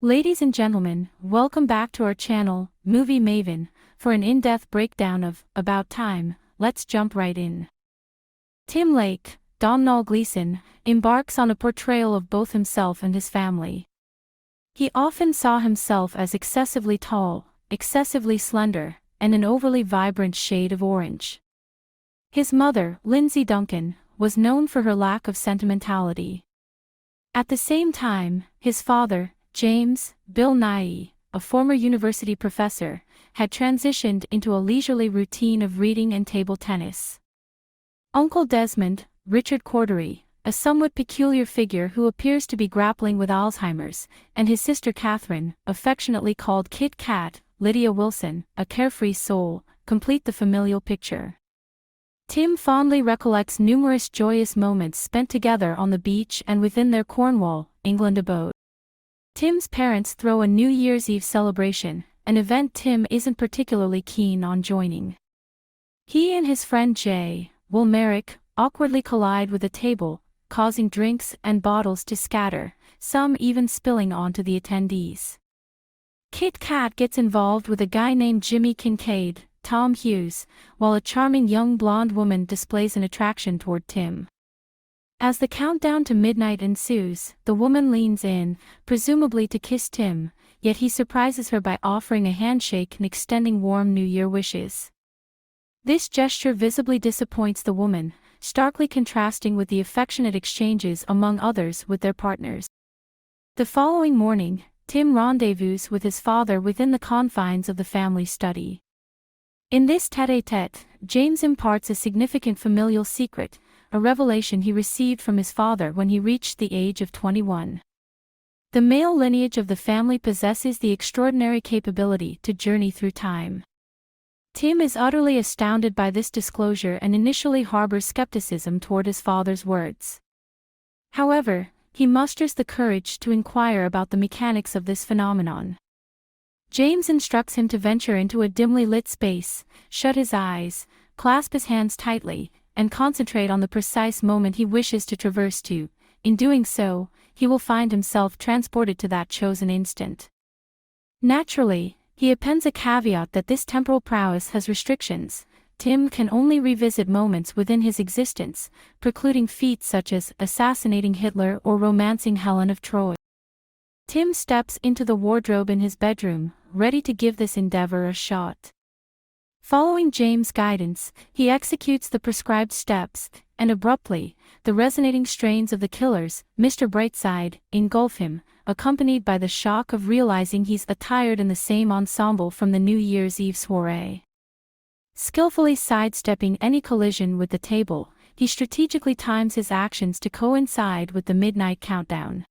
Ladies and gentlemen, welcome back to our channel, Movie Maven, for an in-depth breakdown of About Time. Let's jump right in. Tim Lake, Domhnall Gleeson, embarks on a portrayal of both himself and his family. He often saw himself as excessively tall, excessively slender, and an overly vibrant shade of orange. His mother, Lindsay Duncan, was known for her lack of sentimentality. At the same time, his father, James, Bill Nighy, a former university professor, had transitioned into a leisurely routine of reading and table tennis. Uncle Desmond, Richard Cordery, a somewhat peculiar figure who appears to be grappling with Alzheimer's, and his sister Katherine, affectionately called Kit Kat, Lydia Wilson, a carefree soul, complete the familial picture. Tim fondly recollects numerous joyous moments spent together on the beach and within their Cornwall, England abode. Tim's parents throw a New Year's Eve celebration, an event Tim isn't particularly keen on joining. He and his friend Will Merrick awkwardly collide with a table, causing drinks and bottles to scatter, some even spilling onto the attendees. Kit Kat gets involved with a guy named Jimmy Kincaid, Tom Hughes, while a charming young blonde woman displays an attraction toward Tim. As the countdown to midnight ensues, the woman leans in, presumably to kiss Tim, yet he surprises her by offering a handshake and extending warm New Year wishes. This gesture visibly disappoints the woman, starkly contrasting with the affectionate exchanges among others with their partners. The following morning, Tim rendezvous with his father within the confines of the family study. In this tête-à-tête, James imparts a significant familial secret, a revelation he received from his father when he reached the age of 21. The male lineage of the family possesses the extraordinary capability to journey through time. Tim is utterly astounded by this disclosure and initially harbors skepticism toward his father's words. However, he musters the courage to inquire about the mechanics of this phenomenon. James instructs him to venture into a dimly lit space, shut his eyes, clasp his hands tightly, and concentrate on the precise moment he wishes to traverse to. In doing so, he will find himself transported to that chosen instant. Naturally, he appends a caveat that this temporal prowess has restrictions. Tim can only revisit moments within his existence, precluding feats such as assassinating Hitler or romancing Helen of Troy. Tim steps into the wardrobe in his bedroom, ready to give this endeavor a shot. Following James' guidance, he executes the prescribed steps, and abruptly, the resonating strains of the Killers, Mr. Brightside, engulf him, accompanied by the shock of realizing he's attired in the same ensemble from the New Year's Eve soiree. Skillfully sidestepping any collision with the table, he strategically times his actions to coincide with the midnight countdown.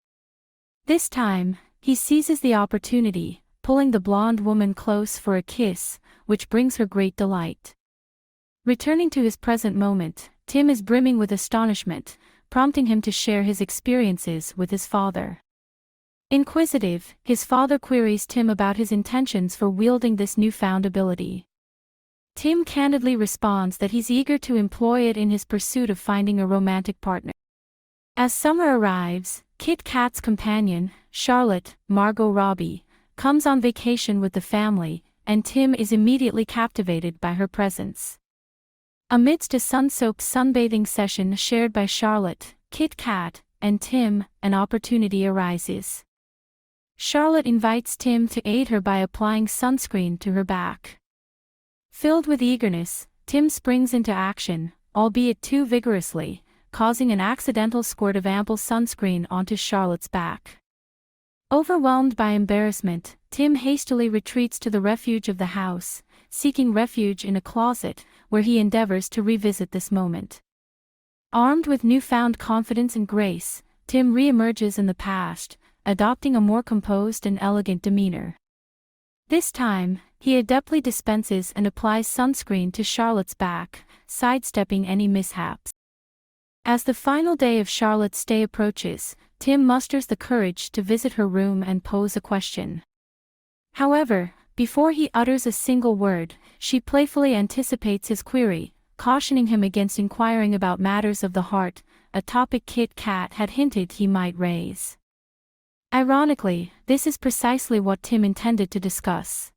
This time, he seizes the opportunity, pulling the blonde woman close for a kiss, which brings her great delight. Returning to his present moment, Tim is brimming with astonishment, prompting him to share his experiences with his father. Inquisitive, his father queries Tim about his intentions for wielding this newfound ability. Tim candidly responds that he's eager to employ it in his pursuit of finding a romantic partner. As summer arrives, Kit Kat's companion, Charlotte, Margot Robbie, comes on vacation with the family, and Tim is immediately captivated by her presence. Amidst a sun-soaked sunbathing session shared by Charlotte, Kit Kat, and Tim, an opportunity arises. Charlotte invites Tim to aid her by applying sunscreen to her back. Filled with eagerness, Tim springs into action, albeit too vigorously, causing an accidental squirt of ample sunscreen onto Charlotte's back. Overwhelmed by embarrassment, Tim hastily retreats to the refuge of the house, seeking refuge in a closet, where he endeavors to revisit this moment. Armed with newfound confidence and grace, Tim re-emerges in the past, adopting a more composed and elegant demeanor. This time, he adeptly dispenses and applies sunscreen to Charlotte's back, sidestepping any mishaps. As the final day of Charlotte's stay approaches, Tim musters the courage to visit her room and pose a question. However, before he utters a single word, she playfully anticipates his query, cautioning him against inquiring about matters of the heart, a topic Kit Kat had hinted he might raise. Ironically, this is precisely what Tim intended to discuss.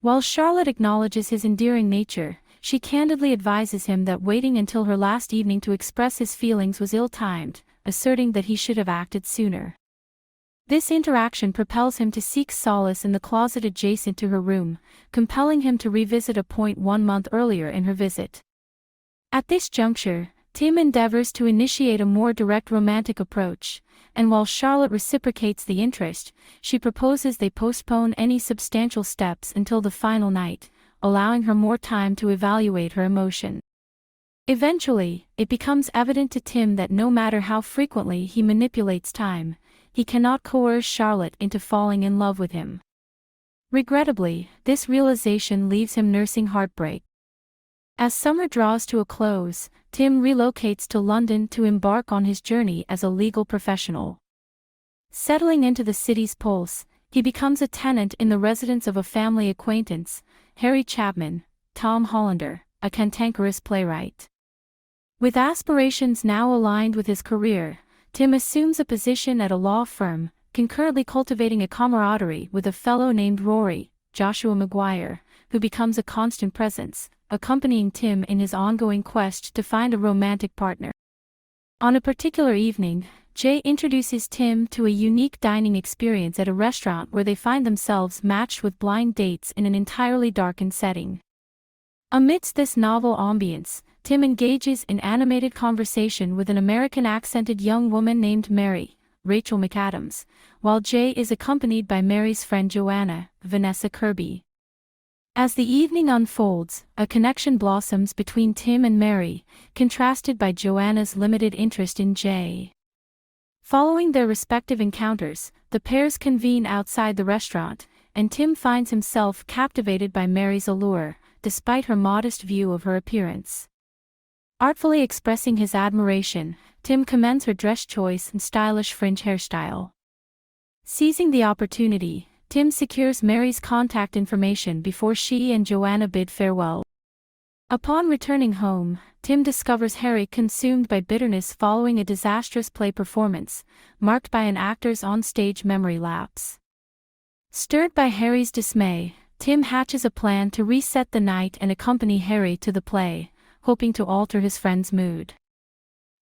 While Charlotte acknowledges his endearing nature, she candidly advises him that waiting until her last evening to express his feelings was ill-timed, asserting that he should have acted sooner. This interaction propels him to seek solace in the closet adjacent to her room, compelling him to revisit a point 1 month earlier in her visit. At this juncture, Tim endeavors to initiate a more direct romantic approach, and while Charlotte reciprocates the interest, she proposes they postpone any substantial steps until the final night, allowing her more time to evaluate her emotion. Eventually, it becomes evident to Tim that no matter how frequently he manipulates time, he cannot coerce Charlotte into falling in love with him. Regrettably, this realization leaves him nursing heartbreak. As summer draws to a close, Tim relocates to London to embark on his journey as a legal professional. Settling into the city's pulse, he becomes a tenant in the residence of a family acquaintance, Harry Chapman, Tom Hollander, a cantankerous playwright. With aspirations now aligned with his career, Tim assumes a position at a law firm, concurrently cultivating a camaraderie with a fellow named Rory, Joshua Maguire, who becomes a constant presence, accompanying Tim in his ongoing quest to find a romantic partner. On a particular evening, Jay introduces Tim to a unique dining experience at a restaurant where they find themselves matched with blind dates in an entirely darkened setting. Amidst this novel ambience, Tim engages in animated conversation with an American-accented young woman named Mary, Rachel McAdams, while Jay is accompanied by Mary's friend Joanna, Vanessa Kirby. As the evening unfolds, a connection blossoms between Tim and Mary, contrasted by Joanna's limited interest in Jay. Following their respective encounters, the pairs convene outside the restaurant, and Tim finds himself captivated by Mary's allure, despite her modest view of her appearance. Artfully expressing his admiration, Tim commends her dress choice and stylish fringe hairstyle. Seizing the opportunity, Tim secures Mary's contact information before she and Joanna bid farewell. Upon returning home, Tim discovers Harry consumed by bitterness following a disastrous play performance, marked by an actor's on-stage memory lapse. Stirred by Harry's dismay, Tim hatches a plan to reset the night and accompany Harry to the play, hoping to alter his friend's mood.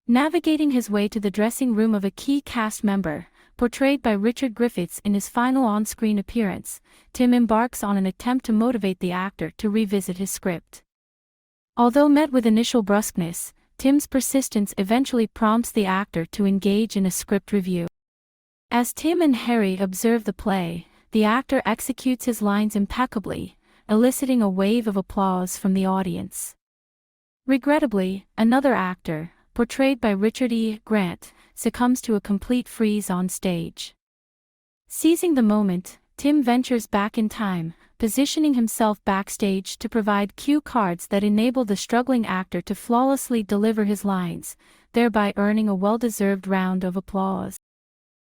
Navigating his way to the dressing room of a key cast member, portrayed by Richard Griffiths in his final on-screen appearance, Tim embarks on an attempt to motivate the actor to revisit his script. Although met with initial brusqueness, Tim's persistence eventually prompts the actor to engage in a script review. As Tim and Harry observe the play, the actor executes his lines impeccably, eliciting a wave of applause from the audience. Regrettably, another actor, portrayed by Richard E. Grant, succumbs to a complete freeze on stage. Seizing the moment, Tim ventures back in time, positioning himself backstage to provide cue cards that enable the struggling actor to flawlessly deliver his lines, thereby earning a well-deserved round of applause.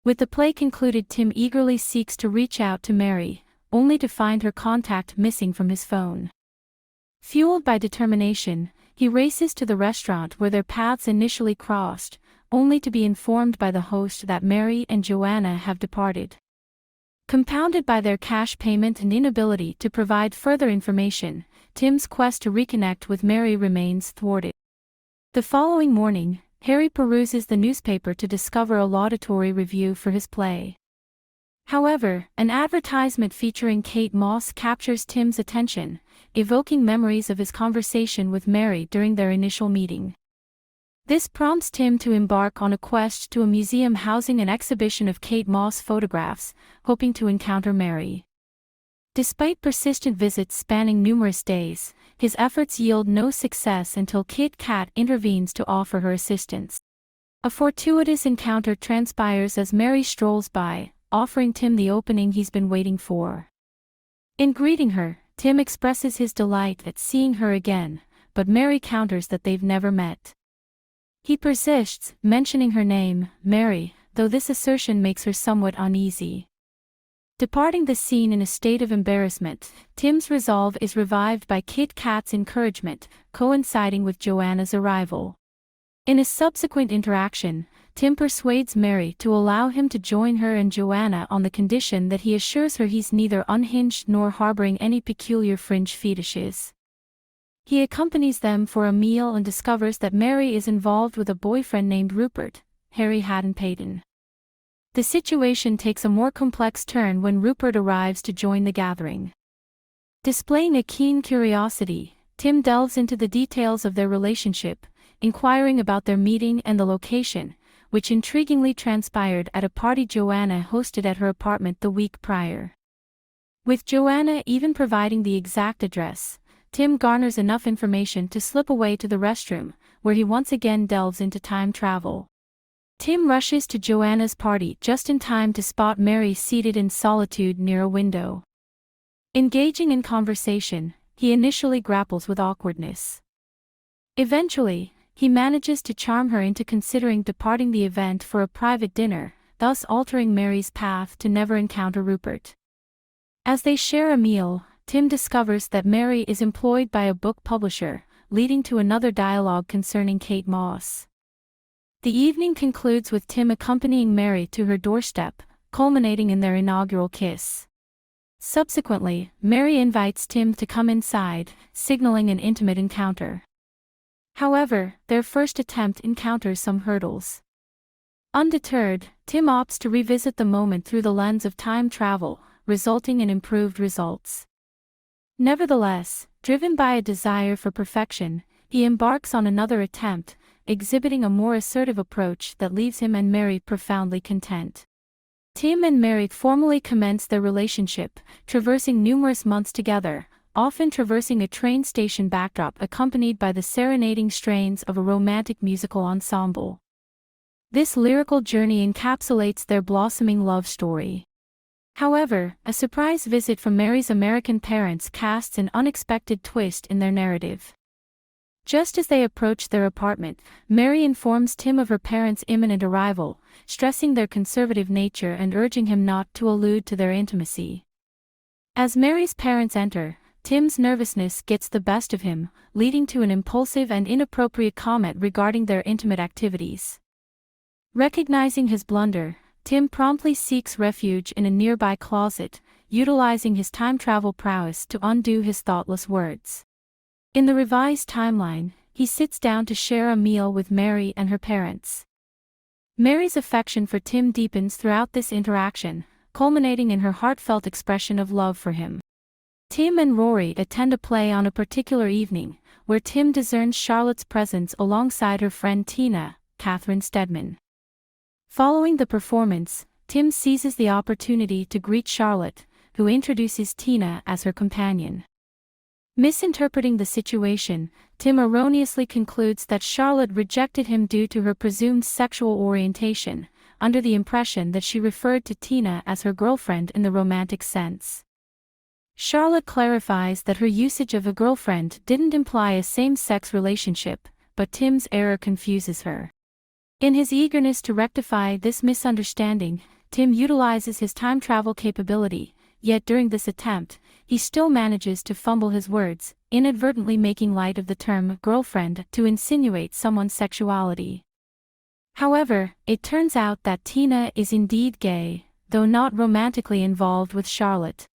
With the play concluded, Tim eagerly seeks to reach out to Mary, only to find her contact missing from his phone. Fueled by determination, he races to the restaurant where their paths initially crossed, only to be informed by the host that Mary and Joanna have departed. Compounded by their cash payment and inability to provide further information, Tim's quest to reconnect with Mary remains thwarted. The following morning, Harry peruses the newspaper to discover a laudatory review for his play. However, an advertisement featuring Kate Moss captures Tim's attention, evoking memories of his conversation with Mary during their initial meeting. This prompts Tim to embark on a quest to a museum housing an exhibition of Kate Moss photographs, hoping to encounter Mary. Despite persistent visits spanning numerous days, his efforts yield no success until Kit Kat intervenes to offer her assistance. A fortuitous encounter transpires as Mary strolls by, offering Tim the opening he's been waiting for. In greeting her, Tim expresses his delight at seeing her again, but Mary counters that they've never met. He persists, mentioning her name, Mary, though this assertion makes her somewhat uneasy. Departing the scene in a state of embarrassment, Tim's resolve is revived by Kit Kat's encouragement, coinciding with Joanna's arrival. In a subsequent interaction, Tim persuades Mary to allow him to join her and Joanna on the condition that he assures her he's neither unhinged nor harboring any peculiar fringe fetishes. He accompanies them for a meal and discovers that Mary is involved with a boyfriend named Rupert, Harry Haddon Payton. The situation takes a more complex turn when Rupert arrives to join the gathering. Displaying a keen curiosity, Tim delves into the details of their relationship, inquiring about their meeting and the location, which intriguingly transpired at a party Joanna hosted at her apartment the week prior. With Joanna even providing the exact address, Tim garners enough information to slip away to the restroom, where he once again delves into time travel. Tim rushes to Joanna's party just in time to spot Mary seated in solitude near a window. Engaging in conversation, he initially grapples with awkwardness. Eventually, he manages to charm her into considering departing the event for a private dinner, thus altering Mary's path to never encounter Rupert. As they share a meal, Tim discovers that Mary is employed by a book publisher, leading to another dialogue concerning Kate Moss. The evening concludes with Tim accompanying Mary to her doorstep, culminating in their inaugural kiss. Subsequently, Mary invites Tim to come inside, signaling an intimate encounter. However, their first attempt encounters some hurdles. Undeterred, Tim opts to revisit the moment through the lens of time travel, resulting in improved results. Nevertheless, driven by a desire for perfection, he embarks on another attempt, exhibiting a more assertive approach that leaves him and Mary profoundly content. Tim and Mary formally commence their relationship, traversing numerous months together, often traversing a train station backdrop accompanied by the serenading strains of a romantic musical ensemble. This lyrical journey encapsulates their blossoming love story. However, a surprise visit from Mary's American parents casts an unexpected twist in their narrative. Just as they approach their apartment, Mary informs Tim of her parents' imminent arrival, stressing their conservative nature and urging him not to allude to their intimacy. As Mary's parents enter, Tim's nervousness gets the best of him, leading to an impulsive and inappropriate comment regarding their intimate activities. Recognizing his blunder, Tim promptly seeks refuge in a nearby closet, utilizing his time travel prowess to undo his thoughtless words. In the revised timeline, he sits down to share a meal with Mary and her parents. Mary's affection for Tim deepens throughout this interaction, culminating in her heartfelt expression of love for him. Tim and Rory attend a play on a particular evening, where Tim discerns Charlotte's presence alongside her friend Tina, Katherine Stedman. Following the performance, Tim seizes the opportunity to greet Charlotte, who introduces Tina as her companion. Misinterpreting the situation, Tim erroneously concludes that Charlotte rejected him due to her presumed sexual orientation, under the impression that she referred to Tina as her girlfriend in the romantic sense. Charlotte clarifies that her usage of a girlfriend didn't imply a same-sex relationship, but Tim's error confuses her. In his eagerness to rectify this misunderstanding, Tim utilizes his time travel capability, yet during this attempt, he still manages to fumble his words, inadvertently making light of the term girlfriend to insinuate someone's sexuality. However, it turns out that Tina is indeed gay, though not romantically involved with Charlotte.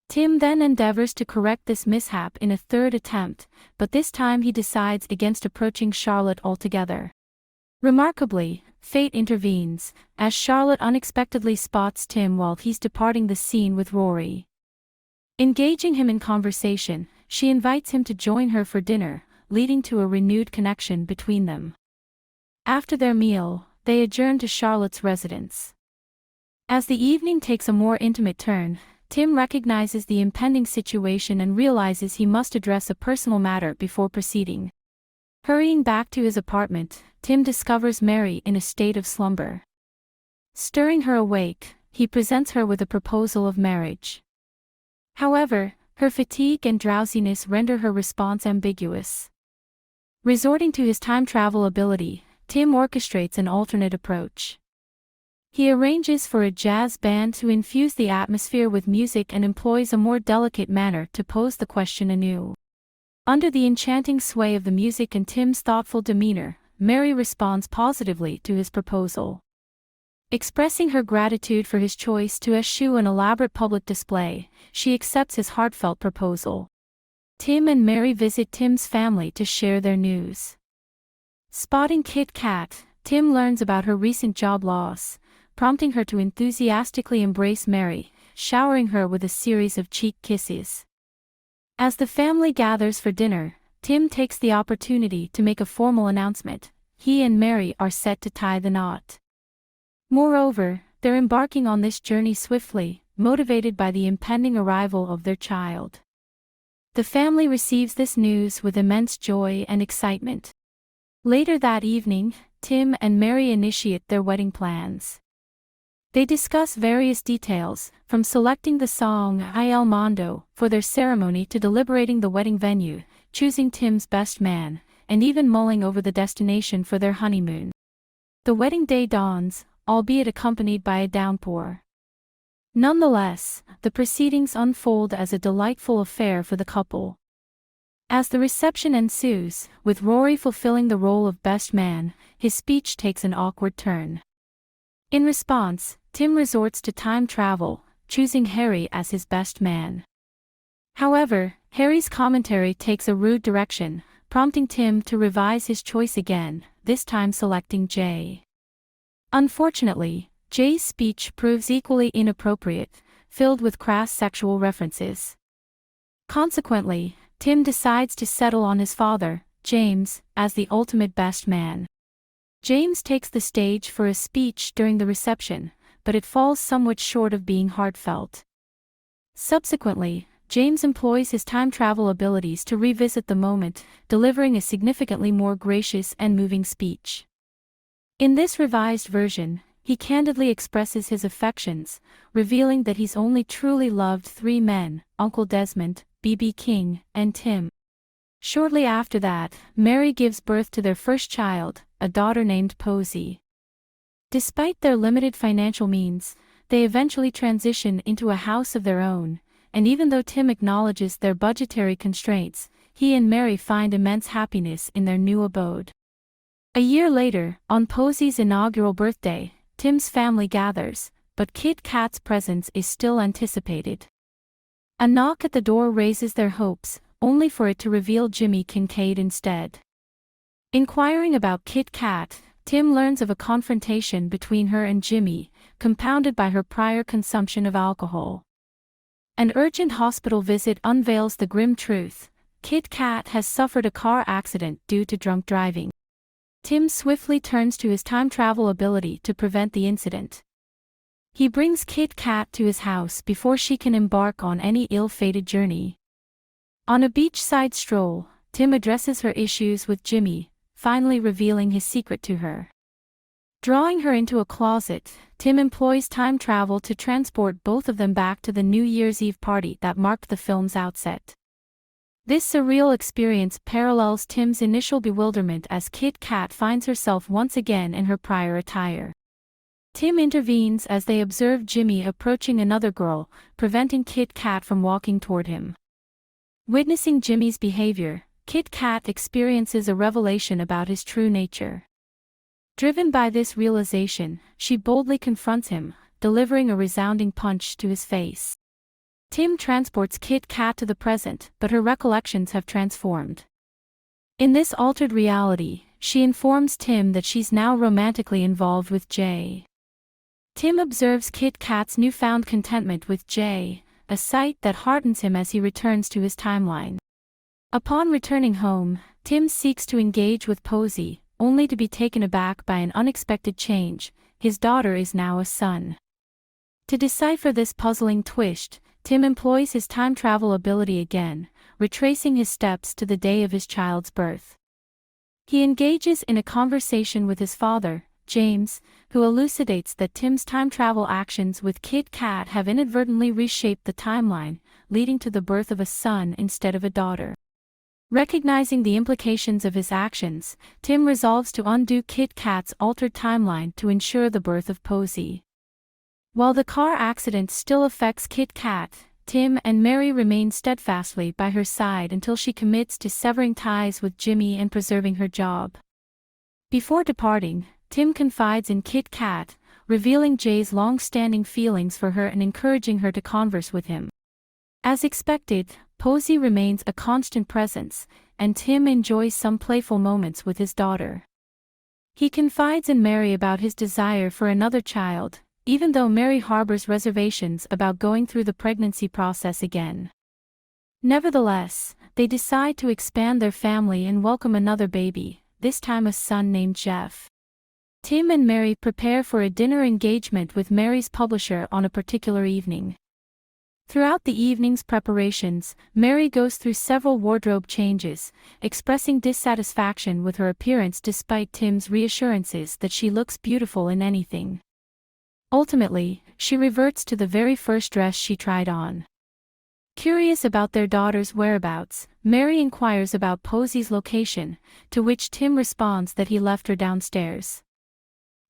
Tim then endeavors to correct this mishap in a third attempt, but this time he decides against approaching Charlotte altogether. Remarkably, fate intervenes, as Charlotte unexpectedly spots Tim while he's departing the scene with Rory. Engaging him in conversation, she invites him to join her for dinner, leading to a renewed connection between them. After their meal, they adjourn to Charlotte's residence. As the evening takes a more intimate turn, Tim recognizes the impending situation and realizes he must address a personal matter before proceeding. Hurrying back to his apartment, Tim discovers Mary in a state of slumber. Stirring her awake, he presents her with a proposal of marriage. However, her fatigue and drowsiness render her response ambiguous. Resorting to his time travel ability, Tim orchestrates an alternate approach. He arranges for a jazz band to infuse the atmosphere with music and employs a more delicate manner to pose the question anew. Under the enchanting sway of the music and Tim's thoughtful demeanor, Mary responds positively to his proposal. Expressing her gratitude for his choice to eschew an elaborate public display, she accepts his heartfelt proposal. Tim and Mary visit Tim's family to share their news. Spotting Kit Kat, Tim learns about her recent job loss, prompting her to enthusiastically embrace Mary, showering her with a series of cheek kisses. As the family gathers for dinner, Tim takes the opportunity to make a formal announcement. He and Mary are set to tie the knot. Moreover, they're embarking on this journey swiftly, motivated by the impending arrival of their child. The family receives this news with immense joy and excitement. Later that evening, Tim and Mary initiate their wedding plans. They discuss various details, from selecting the song Il Mondo for their ceremony to deliberating the wedding venue, choosing Tim's best man, and even mulling over the destination for their honeymoon. The wedding day dawns, albeit accompanied by a downpour. Nonetheless, the proceedings unfold as a delightful affair for the couple. As the reception ensues, with Rory fulfilling the role of best man, his speech takes an awkward turn. In response, Tim resorts to time travel, choosing Harry as his best man. However, Harry's commentary takes a rude direction, prompting Tim to revise his choice again, this time selecting Jay. Unfortunately, Jay's speech proves equally inappropriate, filled with crass sexual references. Consequently, Tim decides to settle on his father, James, as the ultimate best man. James takes the stage for a speech during the reception, but it falls somewhat short of being heartfelt. Subsequently, James employs his time travel abilities to revisit the moment, delivering a significantly more gracious and moving speech. In this revised version, he candidly expresses his affections, revealing that he's only truly loved three men: Uncle Desmond, B.B. King, and Tim. Shortly after that, Mary gives birth to their first child, a daughter named Posy. Despite their limited financial means, they eventually transition into a house of their own, and even though Tim acknowledges their budgetary constraints, he and Mary find immense happiness in their new abode. A year later, on Posy's inaugural birthday, Tim's family gathers, but Kit Kat's presence is still anticipated. A knock at the door raises their hopes, only for it to reveal Jimmy Kincaid instead. Inquiring about Kit Kat, Tim learns of a confrontation between her and Jimmy, compounded by her prior consumption of alcohol. An urgent hospital visit unveils the grim truth: Kit Kat has suffered a car accident due to drunk driving. Tim swiftly turns to his time travel ability to prevent the incident. He brings Kit Kat to his house before she can embark on any ill-fated journey. On a beachside stroll, Tim addresses her issues with Jimmy, finally revealing his secret to her. Drawing her into a closet, Tim employs time travel to transport both of them back to the New Year's Eve party that marked the film's outset. This surreal experience parallels Tim's initial bewilderment as Kit Kat finds herself once again in her prior attire. Tim intervenes as they observe Jimmy approaching another girl, preventing Kit Kat from walking toward him. Witnessing Jimmy's behavior, Kit Kat experiences a revelation about his true nature. Driven by this realization, she boldly confronts him, delivering a resounding punch to his face. Tim transports Kit Kat to the present, but her recollections have transformed. In this altered reality, she informs Tim that she's now romantically involved with Jay. Tim observes Kit Kat's newfound contentment with Jay, a sight that heartens him as he returns to his timeline. Upon returning home, Tim seeks to engage with Posy, only to be taken aback by an unexpected change: his daughter is now a son. To decipher this puzzling twist, Tim employs his time travel ability again, retracing his steps to the day of his child's birth. He engages in a conversation with his father, James, who elucidates that Tim's time travel actions with Kit Kat have inadvertently reshaped the timeline, leading to the birth of a son instead of a daughter. Recognizing the implications of his actions, Tim resolves to undo Kit Kat's altered timeline to ensure the birth of Posy. While the car accident still affects Kit Kat, Tim and Mary remain steadfastly by her side until she commits to severing ties with Jimmy and preserving her job. Before departing, Tim confides in Kit Kat, revealing Jay's long-standing feelings for her and encouraging her to converse with him. As expected, Posey remains a constant presence, and Tim enjoys some playful moments with his daughter. He confides in Mary about his desire for another child, even though Mary harbors reservations about going through the pregnancy process again. Nevertheless, they decide to expand their family and welcome another baby, this time a son named Jeff. Tim and Mary prepare for a dinner engagement with Mary's publisher on a particular evening. Throughout the evening's preparations, Mary goes through several wardrobe changes, expressing dissatisfaction with her appearance despite Tim's reassurances that she looks beautiful in anything. Ultimately, she reverts to the very first dress she tried on. Curious about their daughter's whereabouts, Mary inquires about Posey's location, to which Tim responds that he left her downstairs.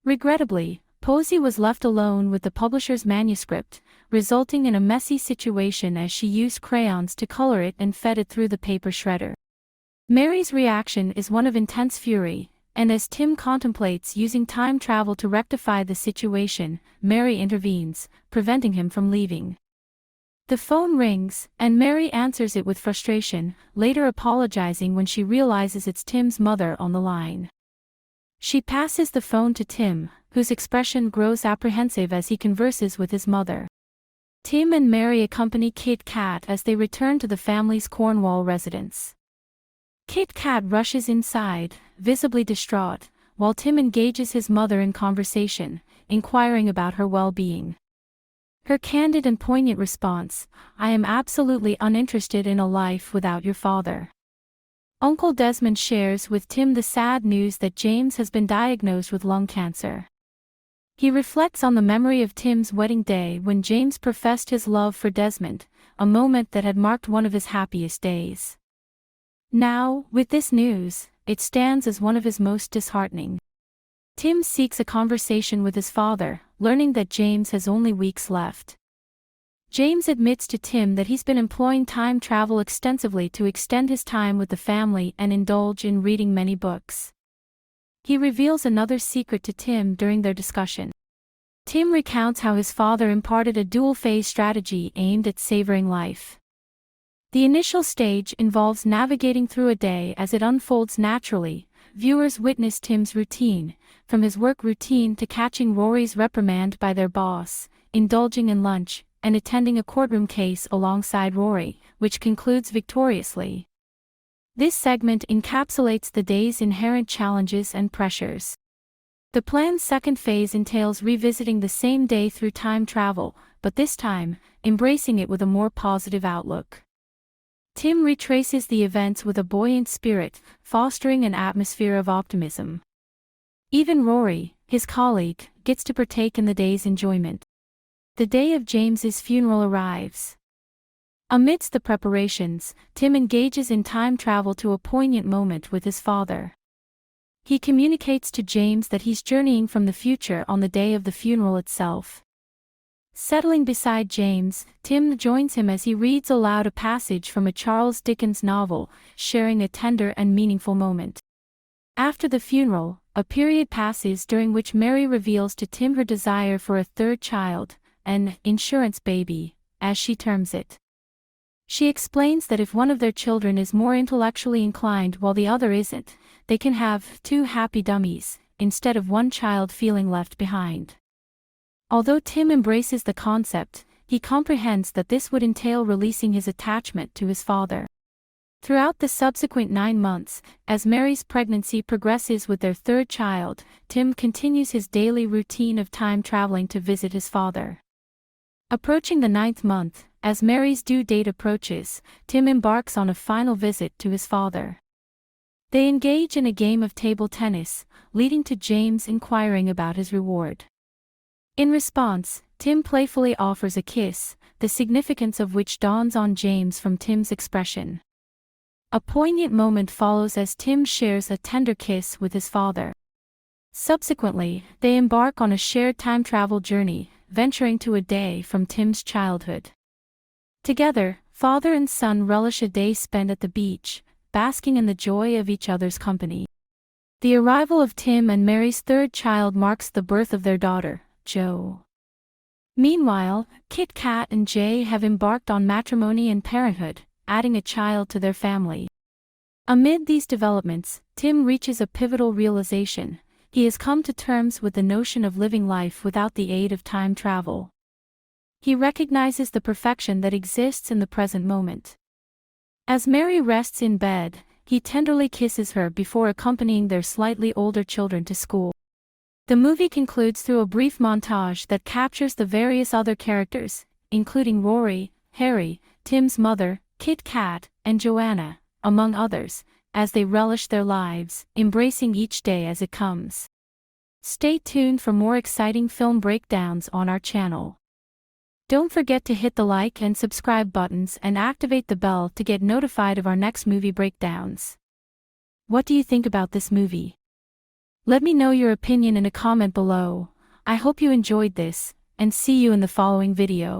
Regrettably, Posey was left alone with the publisher's manuscript, resulting in a messy situation as she used crayons to color it and fed it through the paper shredder. Mary's reaction is one of intense fury, and as Tim contemplates using time travel to rectify the situation, Mary intervenes, preventing him from leaving. The phone rings, and Mary answers it with frustration, later apologizing when she realizes it's Tim's mother on the line. She passes the phone to Tim, whose expression grows apprehensive as he converses with his mother. Tim and Mary accompany Kit Kat as they return to the family's Cornwall residence. Kit Kat rushes inside, visibly distraught, while Tim engages his mother in conversation, inquiring about her well-being. Her candid and poignant response, "I am absolutely uninterested in a life without your father." Uncle Desmond shares with Tim the sad news that James has been diagnosed with lung cancer. He reflects on the memory of Tim's wedding day when James professed his love for Desmond, a moment that had marked one of his happiest days. Now, with this news, it stands as one of his most disheartening. Tim seeks a conversation with his father, learning that James has only weeks left. James admits to Tim that he's been employing time travel extensively to extend his time with the family and indulge in reading many books. He reveals another secret to Tim during their discussion. Tim recounts how his father imparted a dual-phase strategy aimed at savoring life. The initial stage involves navigating through a day as it unfolds naturally. Viewers witness Tim's routine, from his work routine to catching Rory's reprimand by their boss, indulging in lunch, and attending a courtroom case alongside Rory, which concludes victoriously. This segment encapsulates the day's inherent challenges and pressures. The plan's second phase entails revisiting the same day through time travel, but this time, embracing it with a more positive outlook. Tim retraces the events with a buoyant spirit, fostering an atmosphere of optimism. Even Rory, his colleague, gets to partake in the day's enjoyment. The day of James's funeral arrives. Amidst the preparations, Tim engages in time travel to a poignant moment with his father. He communicates to James that he's journeying from the future on the day of the funeral itself. Settling beside James, Tim joins him as he reads aloud a passage from a Charles Dickens novel, sharing a tender and meaningful moment. After the funeral, a period passes during which Mary reveals to Tim her desire for a third child, an insurance baby, as she terms it. She explains that if one of their children is more intellectually inclined while the other isn't, they can have two happy dummies, instead of one child feeling left behind. Although Tim embraces the concept, he comprehends that this would entail releasing his attachment to his father. Throughout the subsequent 9 months, as Mary's pregnancy progresses with their third child, Tim continues his daily routine of time traveling to visit his father. Approaching the 9th month, as Mary's due date approaches, Tim embarks on a final visit to his father. They engage in a game of table tennis, leading to James inquiring about his reward. In response, Tim playfully offers a kiss, the significance of which dawns on James from Tim's expression. A poignant moment follows as Tim shares a tender kiss with his father. Subsequently, they embark on a shared time travel journey, venturing to a day from Tim's childhood. Together, father and son relish a day spent at the beach, basking in the joy of each other's company. The arrival of Tim and Mary's third child marks the birth of their daughter, Jo. Meanwhile, Kit Kat and Jay have embarked on matrimony and parenthood, adding a child to their family. Amid these developments, Tim reaches a pivotal realization. He has come to terms with the notion of living life without the aid of time travel. He recognizes the perfection that exists in the present moment. As Mary rests in bed, he tenderly kisses her before accompanying their slightly older children to school. The movie concludes through a brief montage that captures the various other characters, including Rory, Harry, Tim's mother, Kit Kat, and Joanna, among others, as they relish their lives, embracing each day as it comes. Stay tuned for more exciting film breakdowns on our channel. Don't forget to hit the like and subscribe buttons and activate the bell to get notified of our next movie breakdowns. What do you think about this movie? Let me know your opinion in a comment below. I hope you enjoyed this, and see you in the following video.